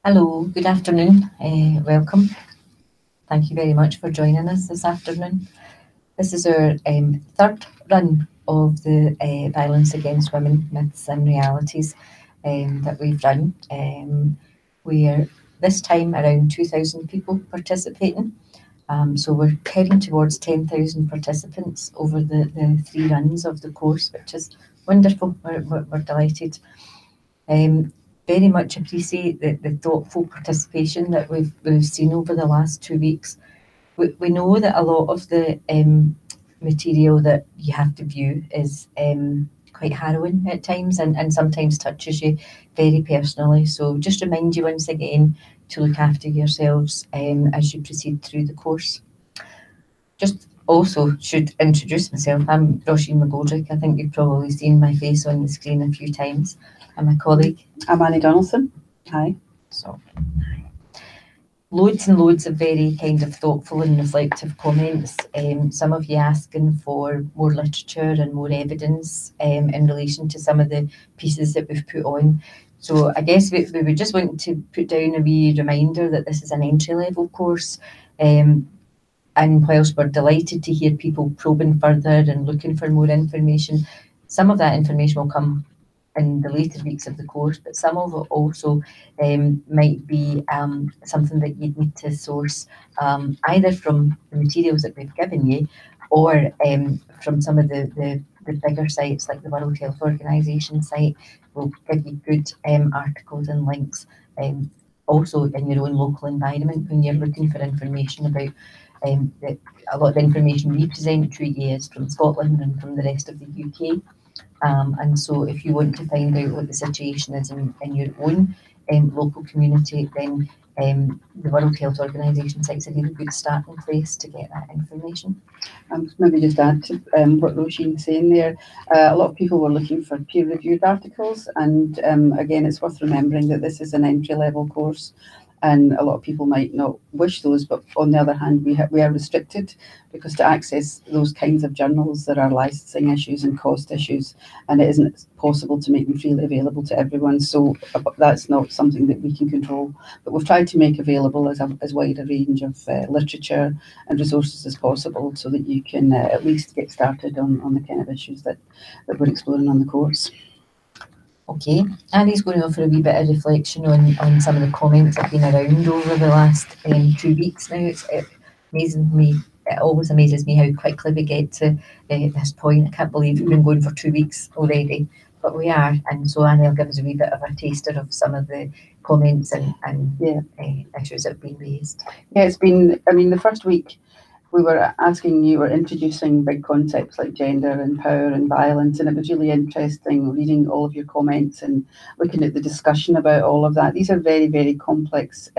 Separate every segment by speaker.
Speaker 1: Hello, good afternoon. Welcome. Thank you very much for joining us this afternoon. This is our third run of the Violence Against Women Myths and Realities that we've run. We're this time around 2,000 people participating. So we're heading towards 10,000 participants over the three runs of the course, which is wonderful. We're delighted. Um, Very much appreciate the thoughtful participation that we've seen over the last 2 weeks. We know that a lot of the material that you have to view is quite harrowing at times and sometimes touches you very personally. So just remind you once again to look after yourselves as you proceed through the course. Just also should introduce myself. I'm Roisin McGoldrick. I think you've probably seen my face on the screen a few times. I'm a colleague.
Speaker 2: I'm Annie Donaldson. Hi.
Speaker 1: So loads and loads of very kind of thoughtful and reflective comments. Some of you asking for more literature and more evidence in relation to some of the pieces that we've put on. So I guess we would just want to put down a wee reminder that this is an entry level course. And whilst we're delighted to hear people probing further and looking for more information, some of that information will come in the later weeks of the course, but some of it also might be something that you'd need to source either from the materials that we've given you or from some of the bigger sites like the World Health Organization site. Will give you good articles and links. Also in your own local environment when you're looking for information about a lot of the information we present to you is from Scotland and from the rest of the UK. And so if you want to find out what the situation is in your own local community, then the World Health Organization site is a really good starting place to get that information.
Speaker 2: Maybe just add to what Roisin's saying there. A lot of people were looking for peer-reviewed articles, and again, it's worth remembering that this is an entry-level course, and a lot of people might not wish those, but on the other hand, we are restricted because to access those kinds of journals, there are licensing issues and cost issues, and it isn't possible to make them freely available to everyone. So that's not something that we can control. But we've tried to make available as wide a range of literature and resources as possible so that you can at least get started on the kind of issues that we're exploring on the course.
Speaker 1: Okay, Annie's going to offer a wee bit of reflection on some of the comments that have been around over the last 2 weeks now. It amazes me. It always amazes me how quickly we get to this point. I can't believe we've been going for 2 weeks already, but we are. And so Annie will give us a wee bit of a taster of some of the comments and issues that have been raised.
Speaker 2: Yeah, it's been, I mean, the first week we were asking you, were introducing big concepts like gender and power and violence, and it was really interesting reading all of your comments and looking at the discussion about all of that. These are very, very complex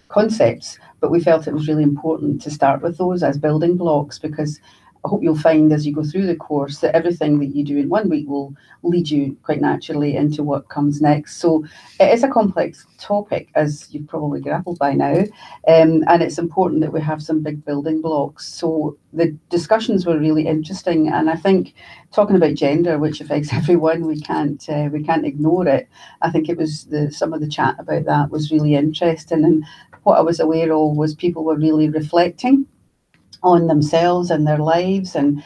Speaker 2: concepts, but we felt it was really important to start with those as building blocks because I hope you'll find as you go through the course that everything that you do in one week will lead you quite naturally into what comes next. So it is a complex topic, as you've probably grappled by now, and it's important that we have some big building blocks. So the discussions were really interesting, and I think talking about gender, which affects everyone, we can't ignore it. I think it was some of the chat about that was really interesting, and what I was aware of was people were really reflecting on themselves and their lives, and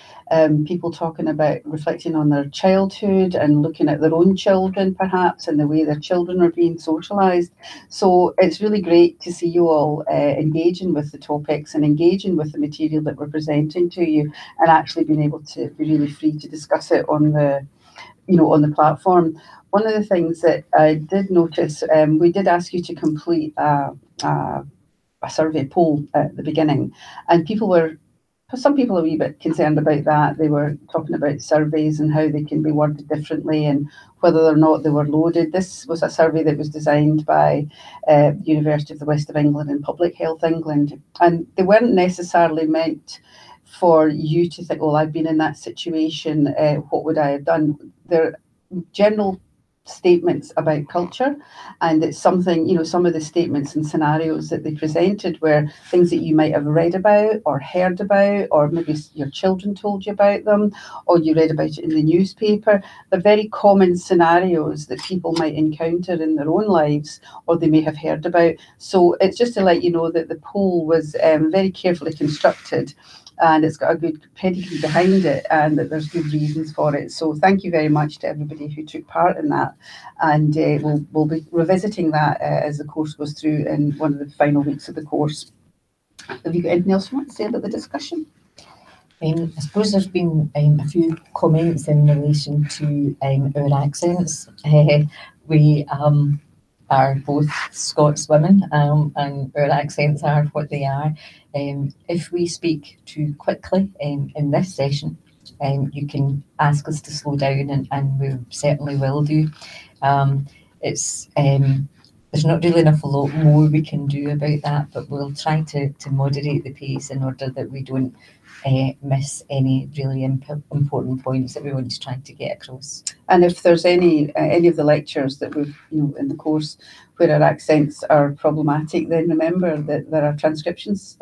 Speaker 2: people talking about reflecting on their childhood and looking at their own children perhaps and the way their children are being socialized. So it's really great to see you all engaging with the topics and engaging with the material that we're presenting to you and actually being able to be really free to discuss it on the platform. One of the things that I did notice, we did ask you to complete a survey poll at the beginning, and some people are a wee bit concerned about that. They were talking about surveys and how they can be worded differently and whether or not they were loaded. This was a survey that was designed by University of the West of England and Public Health England, and they weren't necessarily meant for you to think, well, I've been in that situation, what would I have done? They're general statements about culture, and it's something, some of the statements and scenarios that they presented were things that you might have read about or heard about, or maybe your children told you about them, or you read about it in the newspaper. They're very common scenarios that people might encounter in their own lives, or they may have heard about. So it's just to let you know that the poll was very carefully constructed, and it's got a good pedigree behind it, and that there's good reasons for it. So thank you very much to everybody who took part in that, and we'll be revisiting that as the course goes through in one of the final weeks of the course. Have you got anything else you want to say about the discussion?
Speaker 1: I suppose there's been a few comments in relation to our accents. We are both Scots women, and our accents are what they are. If we speak too quickly in this session, you can ask us to slow down, and we certainly will do. There's not really enough a lot more we can do about that, but we'll try to moderate the pace in order that we don't miss any really important points that we want to try to get across.
Speaker 2: And if there's any of the lectures that we've, in the course where our accents are problematic, then remember that there are transcriptions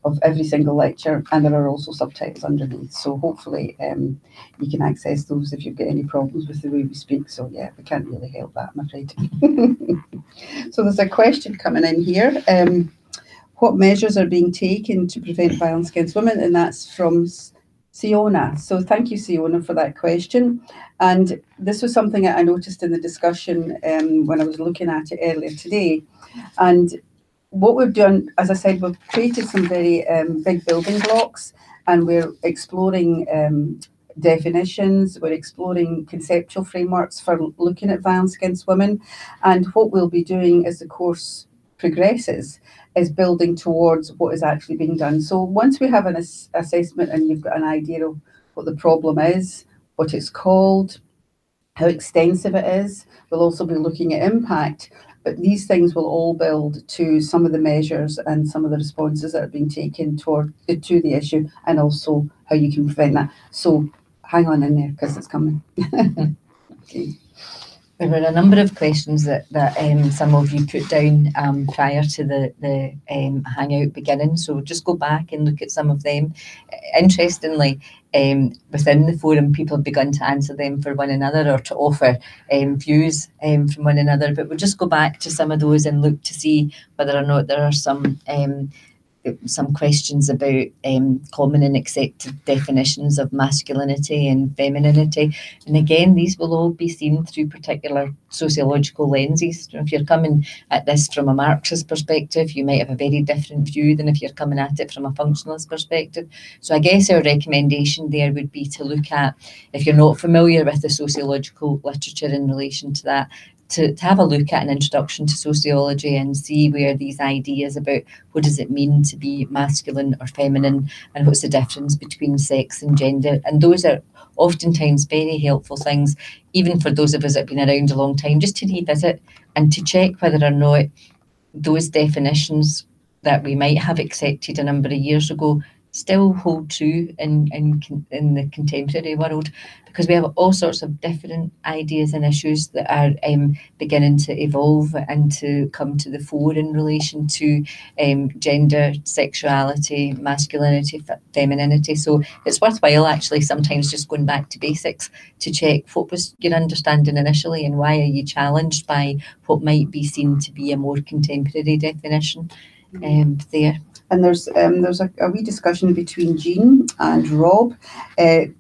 Speaker 2: of every single lecture, and there are also subtitles underneath. So hopefully you can access those if you've got any problems with the way we speak. So yeah, we can't really help that, I'm afraid. So there's a question coming in here. What measures are being taken to prevent violence against women? And that's from Siona. So thank you, Siona, for that question. And this was something that I noticed in the discussion when I was looking at it earlier today. And what we've done, as I said, we've created some very big building blocks, and we're exploring definitions, we're exploring conceptual frameworks for looking at violence against women. And what we'll be doing as the course progresses is building towards what is actually being done. So once we have an assessment and you've got an idea of what the problem is, what it's called, how extensive it is, we'll also be looking at impact. But these things will all build to some of the measures and some of the responses that are being taken to the issue, and also how you can prevent that. So hang on in there, because it's coming. Okay.
Speaker 1: There were a number of questions that some of you put down prior to the hangout beginning, so just go back and look at some of them. Interestingly, within the forum, people have begun to answer them for one another, or to offer views from one another, but we'll just go back to some of those and look to see whether or not there are some questions about common and accepted definitions of masculinity and femininity. And again, these will all be seen through particular sociological lenses. If you're coming at this from a Marxist perspective, you might have a very different view than if you're coming at it from a functionalist perspective. So I guess our recommendation there would be to look at, if you're not familiar with the sociological literature in relation to that, to have a look at an introduction to sociology and see where these ideas about what does it mean to be masculine or feminine, and what's the difference between sex and gender. And those are oftentimes very helpful things, even for those of us that have been around a long time, just to revisit and to check whether or not those definitions that we might have accepted a number of years ago still hold true in the contemporary world, because we have all sorts of different ideas and issues that are beginning to evolve and to come to the fore in relation to gender, sexuality, masculinity, femininity. So it's worthwhile actually sometimes just going back to basics to check what was your understanding initially, and why are you challenged by what might be seen to be a more contemporary definition there.
Speaker 2: And there's a wee discussion between Jean and Rob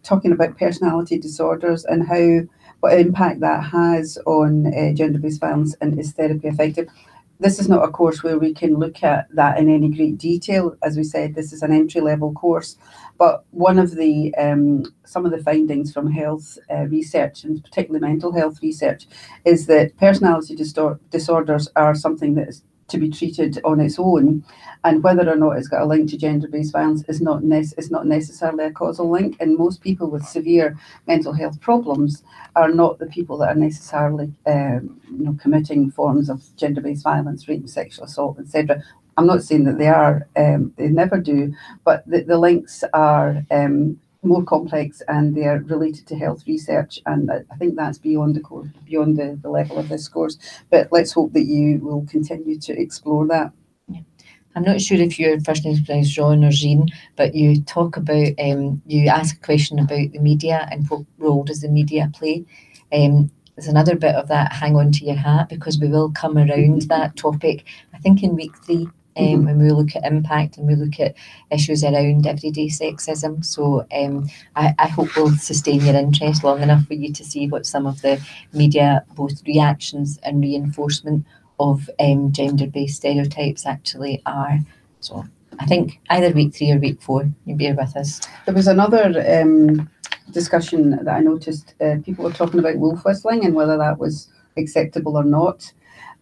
Speaker 2: talking about personality disorders and what impact that has on gender-based violence, and is therapy effective. This is not a course where we can look at that in any great detail. As we said, this is an entry-level course, but one of the some of the findings from health research, and particularly mental health research, is that personality disorders are something that is to be treated on its own, and whether or not it's got a link to gender-based violence is not necessarily a causal link. And most people with severe mental health problems are not the people that are necessarily committing forms of gender-based violence, rape, sexual assault, etc. I'm not saying that they are, they never do, but the links are more complex, and they are related to health research, and I think that's beyond the level of this course. But let's hope that you will continue to explore that.
Speaker 1: I'm not sure if your first name is pronounced Ron or Jean, but you talk about, you ask a question about the media and what role does the media play. There's another bit of that, hang on to your hat, because we will come around that topic, I think in week 3, when we look at impact and we look at issues around everyday sexism. So I hope we'll sustain your interest long enough for you to see what some of the media, both reactions and reinforcement of gender-based stereotypes actually are. So I think either week 3 or week 4, you bear with us.
Speaker 2: There was another discussion that I noticed. People were talking about wolf whistling and whether that was acceptable or not.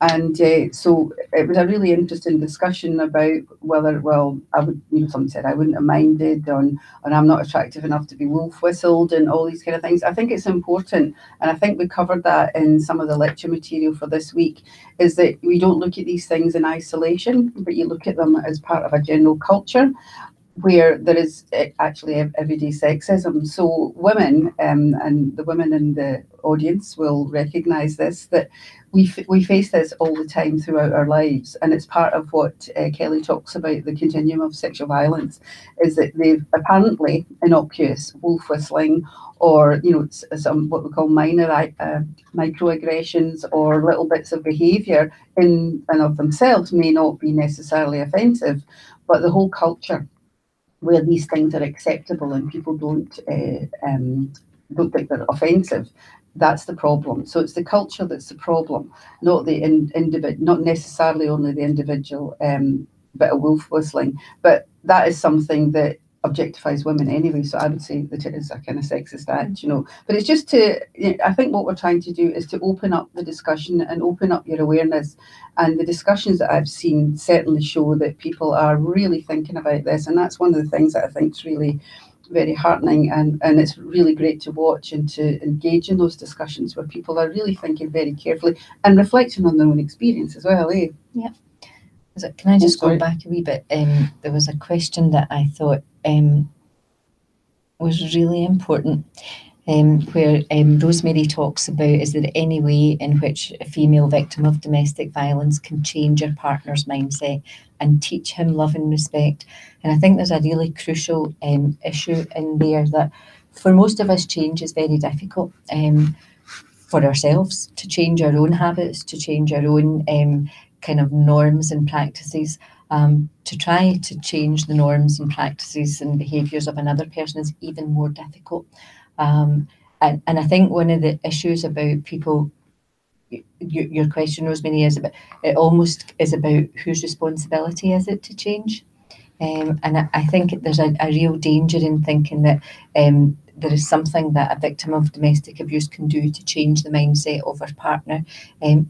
Speaker 2: And so it was a really interesting discussion about whether, well, I would, someone said I wouldn't have minded, and I'm not attractive enough to be wolf whistled, and all these kind of things. I think it's important, and I think we covered that in some of the lecture material for this week, is that we don't look at these things in isolation, but you look at them as part of a general culture where there is actually everyday sexism. So women, and the women in the audience will recognise this, that we face this all the time throughout our lives, and it's part of what Kelly talks about, the continuum of sexual violence, is that they've apparently innocuous wolf whistling, or some what we call minor microaggressions or little bits of behaviour in and of themselves may not be necessarily offensive, but the whole culture where these things are acceptable and people don't think they're offensive, that's the problem. So it's the culture that's the problem, not the individual, not necessarily only the individual bit of wolf whistling. But that is something that objectifies women anyway. So I would say that it is a kind of sexist act, But it's just I think what we're trying to do is to open up the discussion and open up your awareness. And the discussions that I've seen certainly show that people are really thinking about this. And that's one of the things that I think is really very heartening, and it's really great to watch and to engage in those discussions where people are really thinking very carefully and reflecting on their own experience as well, eh?
Speaker 1: Yeah. Can I just go back a wee bit? There was a question that I thought was really important, where Rosemary talks about, is there any way in which a female victim of domestic violence can change her partner's mindset and teach him love and respect? And I think there's a really crucial issue in there, that for most of us change is very difficult for ourselves, to change our own habits, to change our own kind of norms and practices. To try to change the norms and practices and behaviours of another person is even more difficult. And I think one of the issues about people, your question, Rosemary, is about, it almost is about whose responsibility is it to change. And I think there's a real danger in thinking that there is something that a victim of domestic abuse can do to change the mindset of her partner.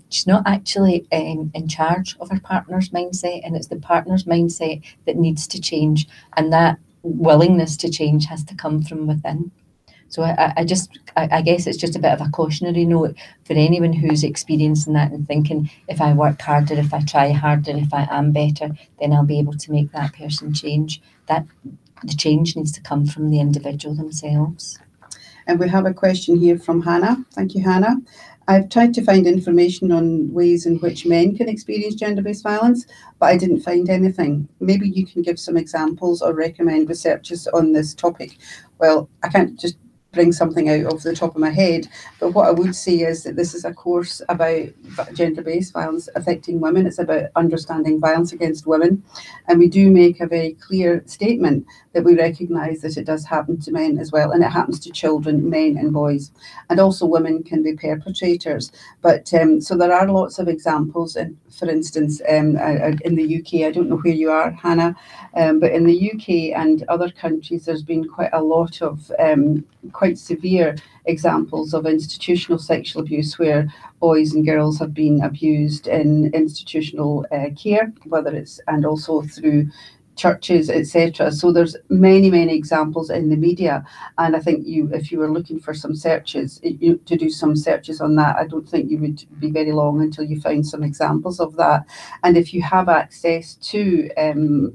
Speaker 1: She's not actually in charge of her partner's mindset, and it's the partner's mindset that needs to change, and that willingness to change has to come from within. So I guess it's just a bit of a cautionary note for anyone who's experiencing that and thinking, if I work harder, if I try harder, if I am better, then I'll be able to make that person change. That the change needs to come from the individual themselves.
Speaker 2: And we have a question here from Hannah. Thank you, Hannah. I've tried to find information on ways in which men can experience gender-based violence, but I didn't find anything. Maybe you can give some examples or recommend researches on this topic. Well, I can't just bring something out of the top of my head, but what I would say is that this is a course about gender-based violence affecting women. It's about understanding violence against women, and we do make a very clear statement that we recognise that it does happen to men as well, and it happens to children, men and boys, and also women can be perpetrators. But so there are lots of examples, and for instance, in the UK, I don't know where you are, Hannah, but in the UK and other countries, there's been quite a lot of quite severe examples of institutional sexual abuse, where boys and girls have been abused in institutional care, whether it's, and also through churches, etc. So there's many, many examples in the media, and I think if you were looking for some searches, to do some searches on that, I don't think you would be very long until you found some examples of that. And if you have access to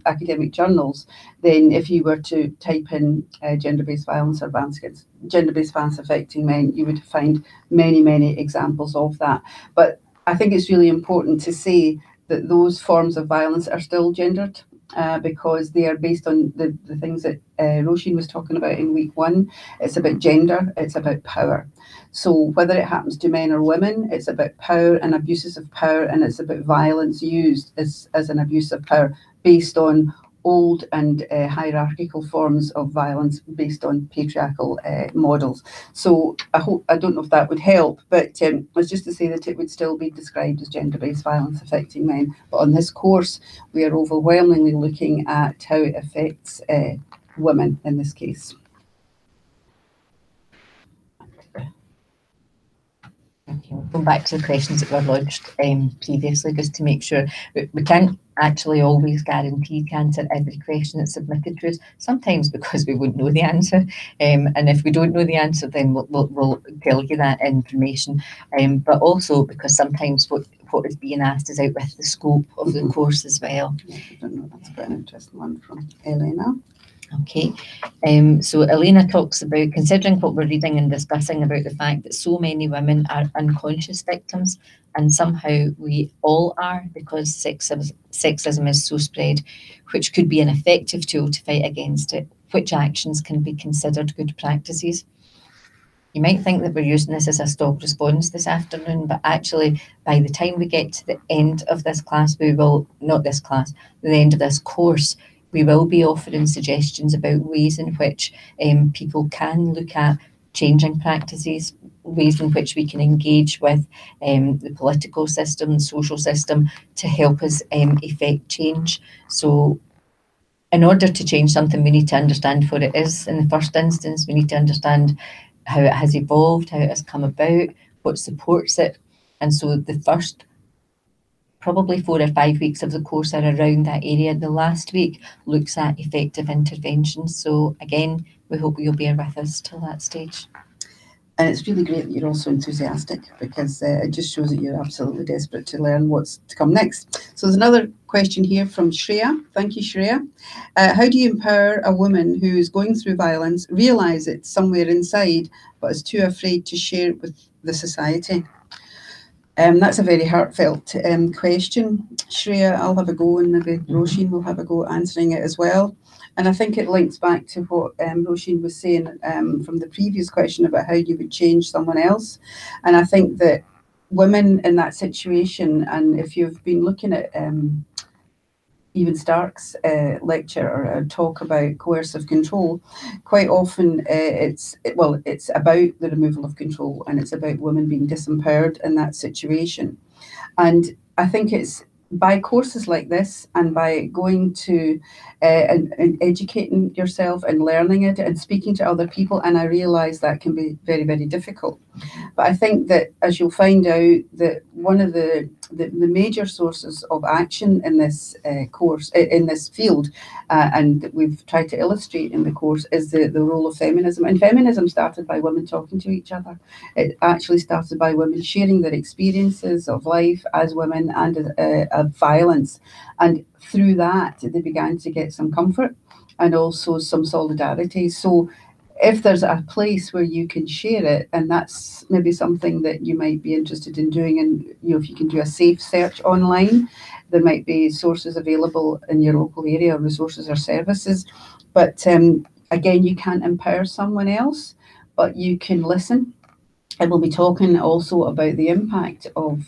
Speaker 2: academic journals, then if you were to type in gender-based violence or violence against gender-based violence affecting men, you would find many, many examples of that. But I think it's really important to say that those forms of violence are still gendered. Because they are based on the things that Roisin was talking about in week 1. It's about gender, it's about power. So whether it happens to men or women, it's about power and abuses of power, and it's about violence used as an abuse of power based on old and hierarchical forms of violence based on patriarchal models. So I don't know if that would help, but it's just to say that it would still be described as gender-based violence affecting men. But on this course, we are overwhelmingly looking at how it affects women in this case.
Speaker 1: Okay, we'll go back to the questions that were lodged previously, just to make sure. We can't actually always guarantee to answer every question that's submitted to us, sometimes because we won't know the answer. And if we don't know the answer, then we'll tell you that information. But also because sometimes what is being asked is out with the scope of the course as well.
Speaker 2: Yeah, I don't know, that's quite an interesting one from Elena.
Speaker 1: Okay, so Elena talks about, considering what we're reading and discussing about the fact that so many women are unconscious victims, and somehow we all are, because sexism is so spread, which could be an effective tool to fight against it. Which actions can be considered good practices? You might think that we're using this as a stop response this afternoon, but actually by the time we get to the end of this class, the end of this course, we will be offering suggestions about ways in which people can look at changing practices, ways in which we can engage with the political system, the social system, to help us effect change. So in order to change something, we need to understand what it is in the first instance. We need to understand how it has evolved, how it has come about, what supports it. And so the first probably 4 or 5 weeks of the course are around that area. The last week looks at effective interventions. So again, we hope you'll bear with us till that stage.
Speaker 2: And it's really great that you're also enthusiastic, because it just shows that you're absolutely desperate to learn what's to come next. So there's another question here from Shreya. Thank you, Shreya. How do you empower a woman who is going through violence, realise it somewhere inside, but is too afraid to share it with the society? That's a very heartfelt question, Shreya. I'll have a go, and maybe Roisin will have a go answering it as well. And I think it links back to what Roisin was saying from the previous question about how you would change someone else. And I think that women in that situation, and if you've been looking at Ewan Stark's lecture or talk about coercive control, quite often it's about the removal of control, and it's about women being disempowered in that situation. And I think it's by courses like this, and by going to and educating yourself and learning it and speaking to other people, and I realise that can be very, very difficult. But I think that, as you'll find out, that one of the major sources of action in this course, in this field, and that we've tried to illustrate in the course, is the role of feminism. And feminism started by women talking to each other. It actually started by women sharing their experiences of life as women and of violence. And through that, they began to get some comfort and also some solidarity. So if there's a place where you can share it, and that's maybe something that you might be interested in doing, and if you can do a safe search online, there might be sources available in your local area, resources or services. But again, you can't empower someone else, but you can listen. And we'll be talking also about the impact of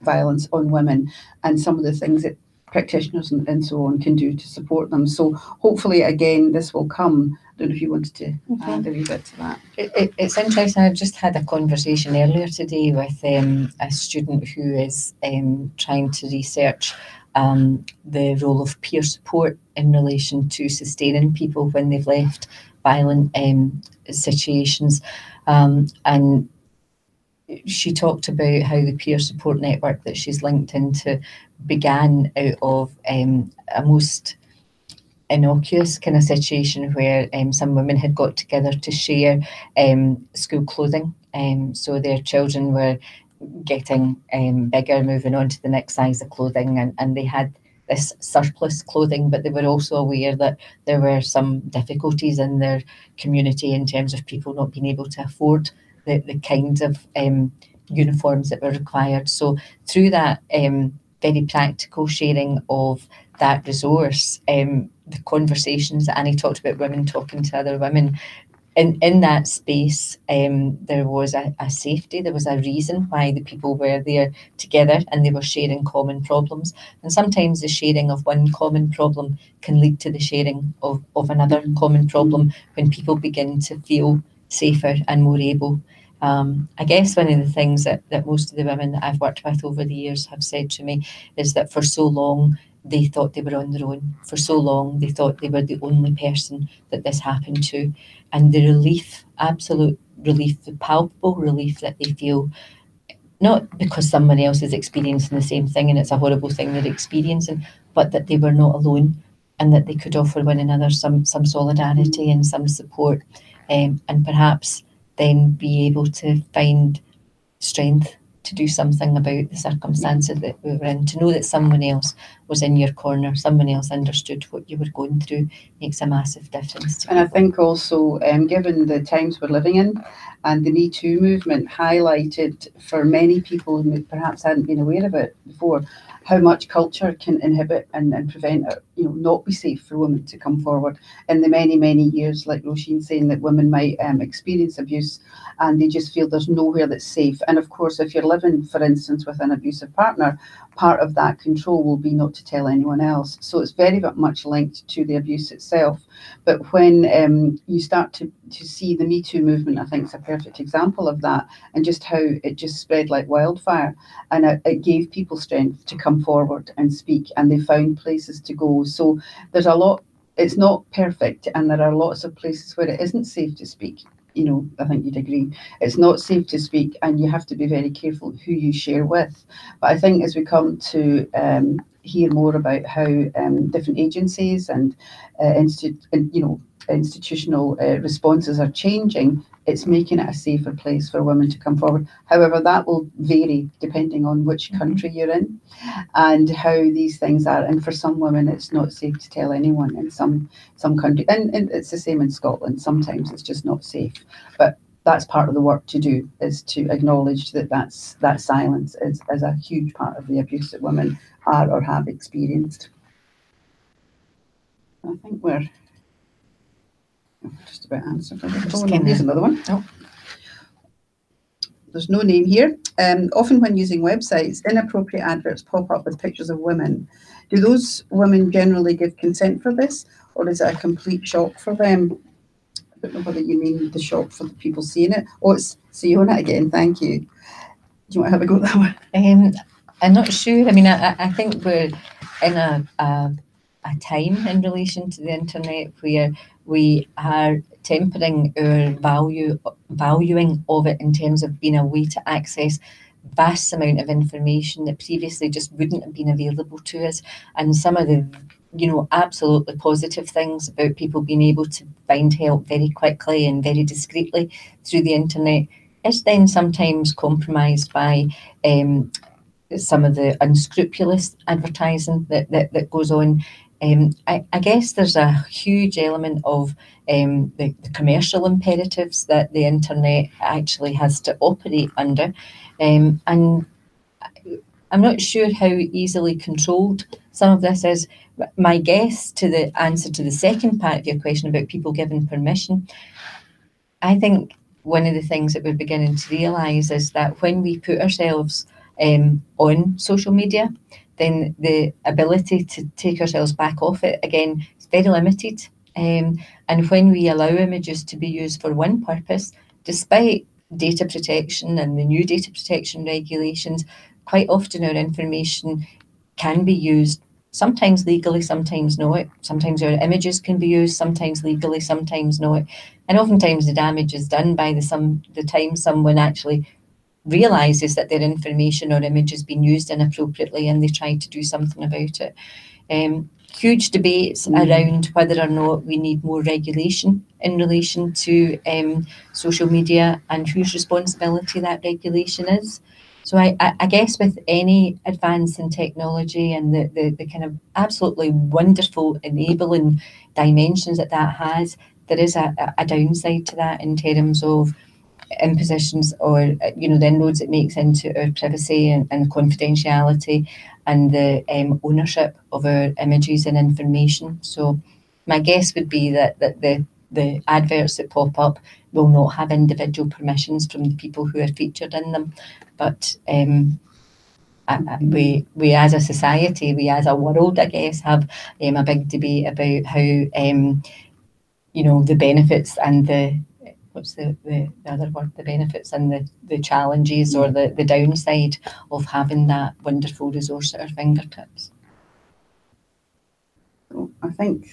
Speaker 2: violence on women, and some of the things that practitioners and so on can do to support them. So hopefully, again, this will come. I don't know if you wanted to add a wee bit to that.
Speaker 1: It's interesting. I just had a conversation earlier today with a student who is trying to research the role of peer support in relation to sustaining people when they've left violent situations. And she talked about how the peer support network that she's linked into began out of a most innocuous kind of situation where some women had got together to share school clothing. So their children were getting bigger, moving on to the next size of clothing, and they had this surplus clothing, but they were also aware that there were some difficulties in their community in terms of people not being able to afford the kinds of uniforms that were required. So through that very practical sharing of that resource, the conversations that Annie talked about, women talking to other women, in that space, there was a safety, there was a reason why the people were there together, and they were sharing common problems. And sometimes the sharing of one common problem can lead to the sharing of another common problem when people begin to feel safer and more able. I guess one of the things that most of the women that I've worked with over the years have said to me is that for so long they thought they were on their own. For so long they thought they were the only person that this happened to. And the relief, absolute relief, the palpable relief that they feel, not because someone else is experiencing the same thing and it's a horrible thing they're experiencing, but that they were not alone and that they could offer one another some solidarity and some support, and perhaps then be able to find strength to do something about the circumstances that we were in, to know that someone else was in your corner, someone else understood what you were going through, makes a massive difference to
Speaker 2: And I
Speaker 1: people.
Speaker 2: think also, given the times we're living in, and the Me Too movement highlighted for many people who perhaps hadn't been aware of it before, how much culture can inhibit and prevent it, not be safe for women to come forward. In the many, many years, like Roisin saying, that women might experience abuse and they just feel there's nowhere that's safe. And of course, if you're living, for instance, with an abusive partner, part of that control will be not to tell anyone else. So it's very much linked to the abuse itself. But when you start to see the Me Too movement, I think it's a perfect example of that, and just how it just spread like wildfire. And it gave people strength to come forward and speak, and they found places to go. So there's a lot, it's not perfect, and there are lots of places where it isn't safe to speak. I think you'd agree. It's not safe to speak, and you have to be very careful who you share with. But I think as we come to hear more about how different agencies and institutional responses are changing, it's making it a safer place for women to come forward. However, that will vary depending on which country you're in and how these things are. And for some women, it's not safe to tell anyone in some country. And it's the same in Scotland. Sometimes it's just not safe. But that's part of the work to do, is to acknowledge that silence is a huge part of the abuse that women are or have experienced. I think we're just about answered everything. Here's another one.
Speaker 1: Oh.
Speaker 2: There's no name here. Often when using websites, inappropriate adverts pop up with pictures of women. Do those women generally give consent for this, or is it a complete shock for them? I don't know whether you mean the shock for the people seeing it. Oh, it's Siona again. Thank you. Do you want to have a go at that one?
Speaker 1: I'm not sure. I mean, I think we're in a time in relation to the internet where we are tempering our valuing of it in terms of being a way to access vast amount of information that previously just wouldn't have been available to us. And some of the absolutely positive things about people being able to find help very quickly and very discreetly through the internet is then sometimes compromised by some of the unscrupulous advertising that goes on. I guess there's a huge element of the commercial imperatives that the internet actually has to operate under, and I'm not sure how easily controlled some of this is. My guess to the answer to the second part of your question about people giving permission, I think one of the things that we're beginning to realise is that when we put ourselves on social media, then the ability to take ourselves back off it again is very limited. And when we allow images to be used for one purpose, despite data protection and the new data protection regulations, quite often our information can be used, sometimes legally, sometimes not. Sometimes our images can be used, sometimes legally, sometimes not. And oftentimes the damage is done by the time someone actually realises that their information or image has been used inappropriately and they try to do something about it. huge debates around whether or not we need more regulation in relation to social media and whose responsibility that regulation is. So I guess with any advance in technology and the kind of absolutely wonderful enabling dimensions that has, there is a downside to that in terms of impositions or the inroads it makes into our privacy and confidentiality and the ownership of our images and information. So my guess would be that the adverts that pop up will not have individual permissions from the people who are featured in them, but we as a society, we as a world, I guess, have a big debate about how the benefits and the other word, the benefits and the challenges or the downside of having that wonderful resource at our fingertips.
Speaker 2: So I think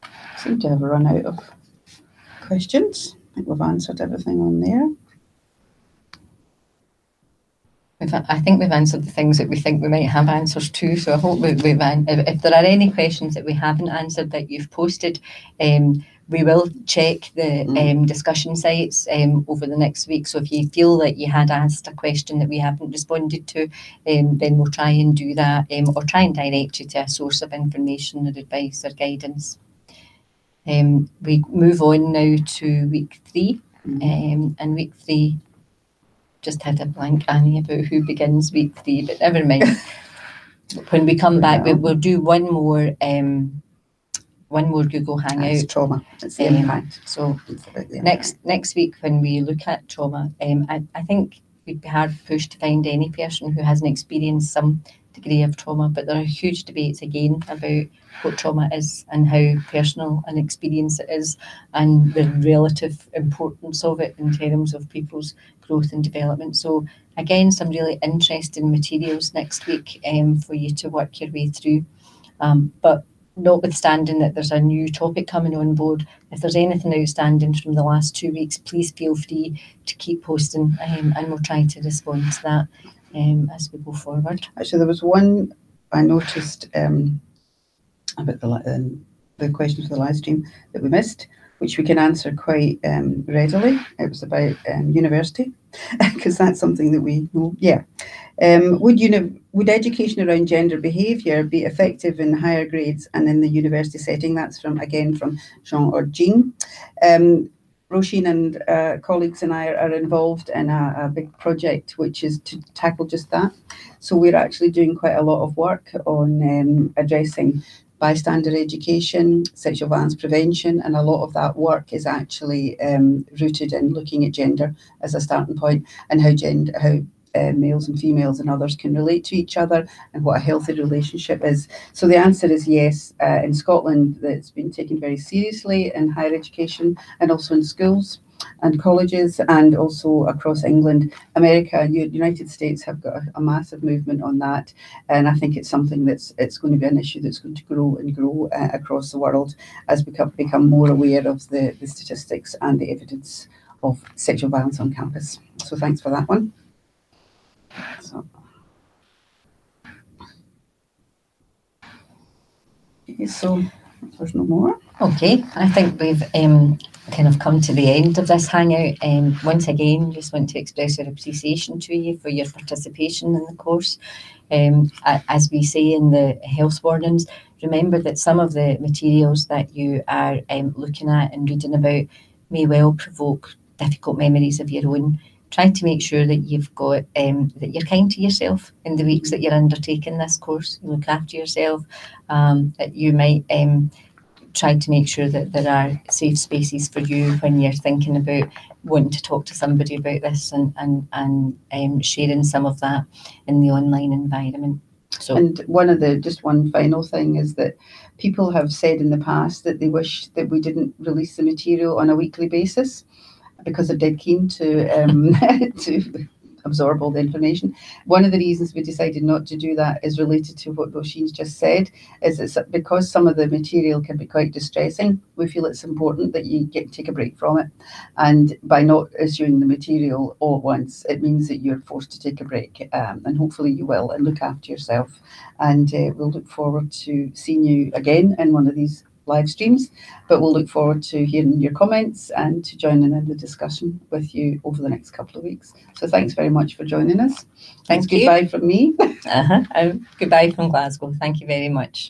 Speaker 2: we seem to have run out of questions. I think we've answered everything on there.
Speaker 1: I think we've answered the things that we think we might have answers to. So I hope if there are any questions that we haven't answered that you've posted, we will check the discussion sites over the next week. So if you feel that you had asked a question that we haven't responded to, then we'll try and do that, or try and direct you to a source of information or advice or guidance. We move on now to week 3, and week 3, just had a blank, Annie, about who begins week 3, but never mind. When we come back, we'll do one more Google Hangout.
Speaker 2: It's trauma. It's the impact.
Speaker 1: So next week, when we look at trauma, I think we'd be hard pushed to find any person who hasn't experienced some degree of trauma, but there are huge debates again about what trauma is and how personal an experience it is and the relative importance of it in terms of people's growth and development. So again, some really interesting materials next week for you to work your way through. But notwithstanding that there's a new topic coming on board, if there's anything outstanding from the last 2 weeks, please feel free to keep posting, and we'll try to respond to that as we go forward.
Speaker 2: Actually, there was one I noticed about the questions for the live stream that we missed, which we can answer quite readily. It was about university, because that's something that we know. Yeah. Would education around gender behaviour be effective in higher grades and in the university setting? That's from Jean or Jean. Roisin and colleagues and I are involved in a big project which is to tackle just that. So we're actually doing quite a lot of work on addressing bystander education, sexual violence prevention, and a lot of that work is actually rooted in looking at gender as a starting point and how males and females and others can relate to each other and what a healthy relationship is. So the answer is yes. In Scotland, that's been taken very seriously in higher education and also in schools and colleges, and also across England. America and United States have got a massive movement on that, and I think it's something it's going to be an issue that's going to grow and grow across the world as we become more aware of the statistics and the evidence of sexual violence on campus. So thanks for that one. So there's no more.
Speaker 1: Okay, I think we've kind of come to the end of this hangout. Once again, just want to express our appreciation to you for your participation in the course. As we say in the health warnings, remember that some of the materials that you are looking at and reading about may well provoke difficult memories of your own. Try to make sure that you've got that you're kind to yourself in the weeks that you're undertaking this course. You look after yourself. That you might try to make sure that there are safe spaces for you when you're thinking about wanting to talk to somebody about this and sharing some of that in the online environment. So,
Speaker 2: and one final thing is that people have said in the past that they wish that we didn't release the material on a weekly basis, because they're dead keen to absorb all the information. One of the reasons we decided not to do that is related to what Roisin's just said, is it's because some of the material can be quite distressing. We feel it's important that you take a break from it. And by not issuing the material all at once, it means that you're forced to take a break, and hopefully you will, and look after yourself. And we'll look forward to seeing you again in one of these live streams, but we'll look forward to hearing your comments and to joining in the discussion with you over the next couple of weeks. So thanks very much for joining us.
Speaker 1: Thank you.
Speaker 2: Goodbye from me.
Speaker 1: Goodbye from Glasgow. Thank you very much.